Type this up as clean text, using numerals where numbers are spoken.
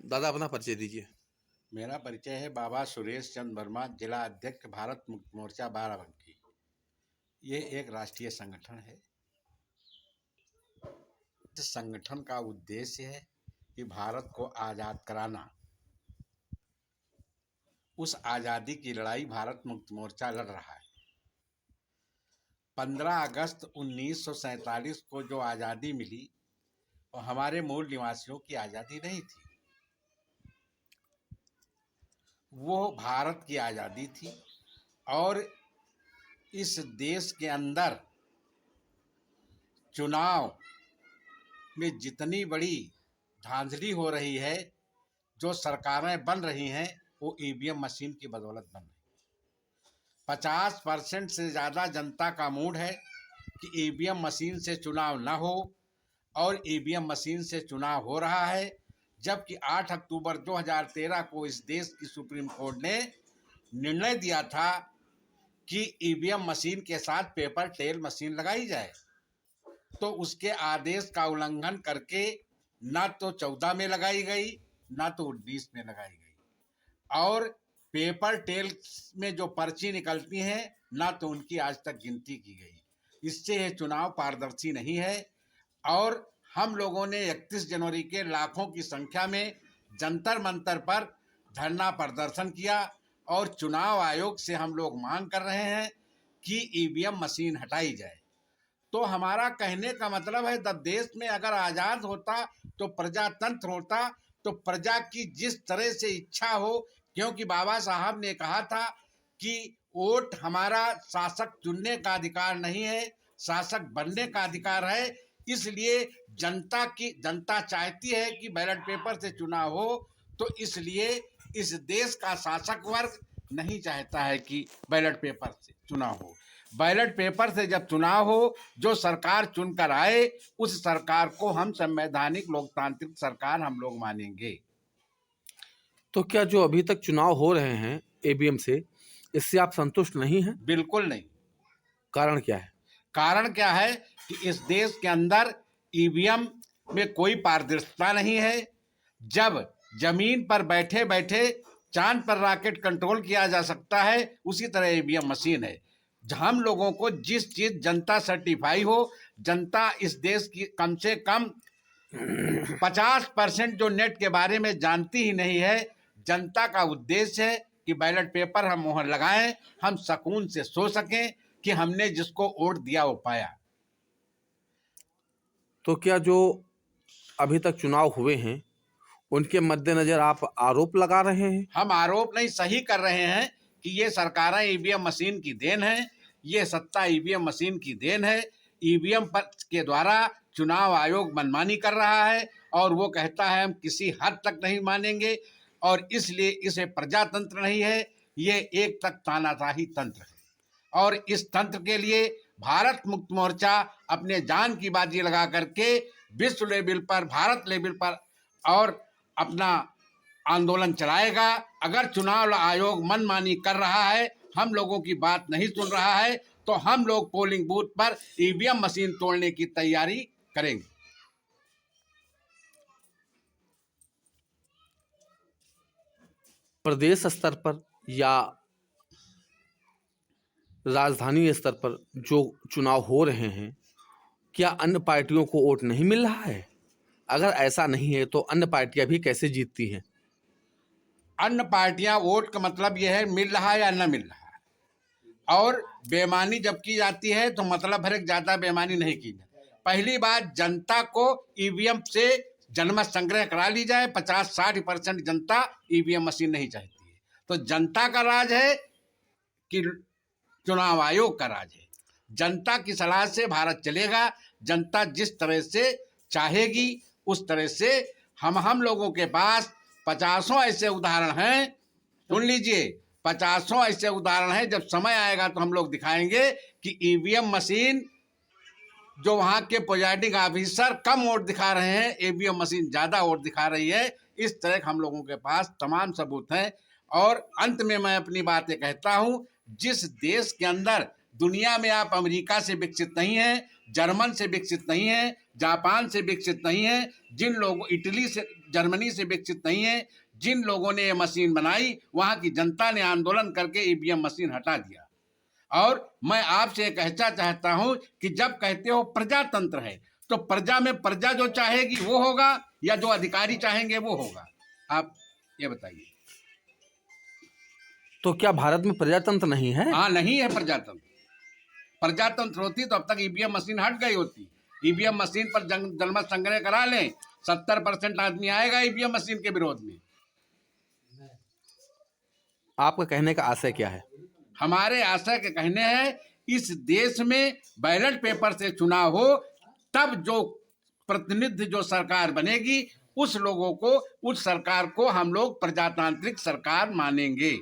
दादा अपना परिचय दीजिए। मेरा परिचय है बाबा सुरेश चंद्र वर्मा, जिला अध्यक्ष भारत मुक्ति मोर्चा बाराबंकी। ये एक राष्ट्रीय संगठन है। इस संगठन का उद्देश्य है कि भारत को आज़ाद कराना। उस आज़ादी की लड़ाई भारत मुक्ति मोर्चा लड़ रहा है। 15 अगस्त 1947 को जो आज़ादी मिली वो हमारे मूल निवासियों की आज़ादी नहीं थी, वो भारत की आज़ादी थी। और इस देश के अंदर चुनाव में जितनी बड़ी धांधली हो रही है, जो सरकारें बन रही हैं, वो ईवीएम मशीन की बदौलत बन रही है। 50% से ज़्यादा जनता का मूड है कि ईवीएम मशीन से चुनाव न हो, और ईवीएम मशीन से चुनाव हो रहा है। जबकि 8 अक्टूबर 2013 को इस देश की सुप्रीम कोर्ट ने निर्णय दिया था कि ईवीएम मशीन के साथ पेपर टेल मशीन लगाई जाए, तो उसके आदेश का उल्लंघन करके ना तो 14 में लगाई गई, ना तो 19 में लगाई गई। और पेपर टेल में जो पर्ची निकलती हैं, ना तो उनकी आज तक गिनती की गई। इससे यह चुनाव पारदर्शी नहीं है। और हम लोगों ने 31 जनवरी के लाखों की संख्या में जंतर मंतर पर धरना प्रदर्शन किया, और चुनाव आयोग से हम लोग मांग कर रहे हैं कि ईवीएम मशीन हटाई जाए। तो हमारा कहने का मतलब है, जब देश में अगर आज़ाद होता तो प्रजातंत्र होता, तो प्रजा की जिस तरह से इच्छा हो, क्योंकि बाबा साहब ने कहा था कि वोट हमारा शासक चुनने का अधिकार नहीं है, शासक बनने का अधिकार है। इसलिए जनता चाहती है कि बैलेट पेपर से चुनाव हो, तो इसलिए इस देश का शासक वर्ग नहीं चाहता है कि बैलेट पेपर से चुनाव हो। बैलेट पेपर से जब चुनाव हो, जो सरकार चुनकर आए, उस सरकार को हम संवैधानिक लोकतांत्रिक सरकार हम लोग मानेंगे। तो क्या जो अभी तक चुनाव हो रहे हैं ईवीएम से, इससे आप संतुष्ट नहीं हैं? बिल्कुल नहीं। कारण क्या है? कारण क्या है कि इस देश के अंदर ईवीएम में कोई पारदर्शिता नहीं है। जब जमीन पर बैठे बैठे चांद पर रॉकेट कंट्रोल किया जा सकता है, उसी तरह ईवीएम मशीन है। हम लोगों को जिस चीज जनता सर्टिफाई हो, जनता इस देश की कम से कम 50% जो नेट के बारे में जानती ही नहीं है। जनता का उद्देश्य है कि बैलेट पेपर हम मोहर लगाएं, हम सुकून से सो सकें कि हमने जिसको वोट दिया वो पाया। तो क्या जो अभी तक चुनाव हुए हैं उनके मद्देनजर आप आरोप लगा रहे हैं? हम आरोप नहीं, सही कर रहे हैं कि ये सरकारें ईवीएम मशीन की देन है, ये सत्ता ईवीएम मशीन की देन है। ईवीएम पर के द्वारा चुनाव आयोग मनमानी कर रहा है, और वो कहता है हम किसी हद तक नहीं मानेंगे, और इसलिए इसे प्रजातंत्र नहीं है, ये एक तक तानाशाही तंत्र है। और इस तंत्र के लिए भारत मुक्ति मोर्चा अपने जान की बाजी लगा करके विश्व लेवल पर, भारत लेवल पर और अपना आंदोलन चलाएगा। अगर चुनाव आयोग मनमानी कर रहा है, हम लोगों की बात नहीं सुन रहा है, तो हम लोग पोलिंग बूथ पर ईवीएम मशीन तोड़ने की तैयारी करेंगे। प्रदेश स्तर पर या राजधानी स्तर पर जो चुनाव हो रहे हैं, क्या अन्य पार्टियों को वोट नहीं मिल रहा है? अगर ऐसा नहीं है तो अन्य पार्टियां भी कैसे जीतती हैं? अन्य पार्टियां वोट का मतलब यह है मिल रहा है या न मिल रहा है। और बेईमानी जब की जाती है तो मतलब है ज्यादा बेईमानी नहीं की जाती। पहली बात, जनता को ईवीएम से जनमत संग्रह करा ली जाए। 50-60% जनता ईवीएम मशीन नहीं चाहती है। तो जनता का राज है कि चुनाव आयोग का राज है? जनता की सलाह से भारत चलेगा। जनता जिस तरह से चाहेगी उस तरह से हम लोगों के पास 50 ऐसे उदाहरण हैं। सुन लीजिए, 50 ऐसे उदाहरण हैं। जब समय आएगा तो हम लोग दिखाएंगे कि ईवीएम मशीन जो वहाँ के प्रिजाइडिंग ऑफिसर कम वोट दिखा रहे हैं, ईवीएम मशीन ज़्यादा वोट दिखा रही है। इस तरह हम लोगों के पास तमाम सबूत हैं। और अंत में मैं अपनी बातें कहता हूँ, जिस देश के अंदर दुनिया में आप अमेरिका से विकसित नहीं हैं, जर्मन से विकसित नहीं हैं, जापान से विकसित नहीं है, जिन लोगों इटली से जर्मनी से विकसित नहीं है, जिन लोगों ने ये मशीन बनाई वहां की जनता ने आंदोलन करके ईवीएम मशीन हटा दिया। और मैं आपसे कहना चाहता हूं कि जब कहते हो प्रजातंत्र है तो प्रजा में प्रजा जो चाहेगी वो होगा या जो अधिकारी चाहेंगे वो होगा? आप ये बताइए। तो क्या भारत में प्रजातंत्र नहीं है? हाँ, नहीं है प्रजातंत्र। प्रजातंत्र होती तो अब तक ईवीएम मशीन हट गई होती। ईवीएम मशीन पर जनमत संग्रह करा लें, 70% आदमी आएगा ईवीएम मशीन के विरोध में। आपका कहने का आशय क्या है? हमारे आशय के कहने हैं इस देश में बैलेट पेपर से चुनाव हो, तब जो प्रतिनिधि जो सरकार बनेगी उस लोगों को, उस सरकार को हम लोग प्रजातांत्रिक सरकार मानेंगे।